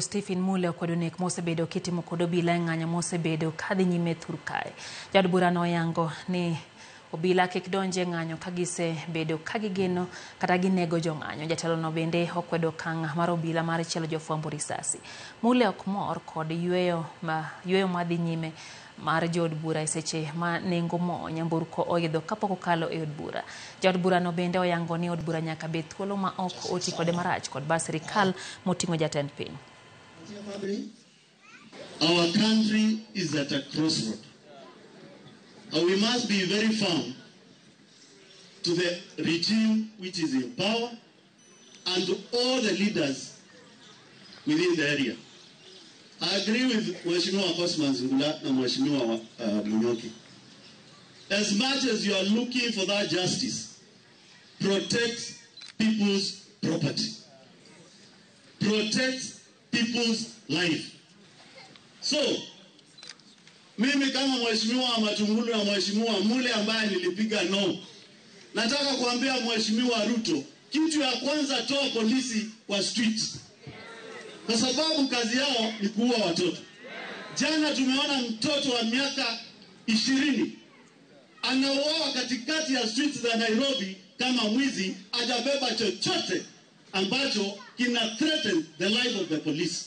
Stephen Mule okwadonek mosebedo kitimo kod obila ng'anyo mosebedo kadhi nyime Thurkae. Jad bura noyango ni obila kik donje ng'anyo kagisebedo kagigeno kata ginego jo ng'anyo. Jatelo no bende okwedo okang' mar obila mar chielo jofwambo risasi. Mule ok mor kod yweyo madhi nyime mar jod bura e seche ma nengo mo nyamburko oidho kapok okalo e od bura. Jod bura no bende oyango ni od bura nyaka bed thuolo ma ok oti kode marach kod bas sirikal moting'o jatend piny. Our country is at a crossroad. We must be very firm to the regime which is in power and to all the leaders within the area. I agree with Mheshimiwa Cosmas Ngula and Mheshimiwa Munyoki. As much as you are looking for that justice, protect people's property. Protect people's life. So, mimi kama Mheshimiwa Matungulu na Mheshimiwa Mule ambaye nilipiga no, nataka kuambia Mheshimiwa Ruto, kitu ya kwanza toa polisi kwa street. Kwa sababu kazi yao ni kuua watoto. Jana tumeona mtoto wa miaka 20 anauawa katikati ya streets za Nairobi kama mwizi, hajabeba chochote ambacho kina threaten the life of the police.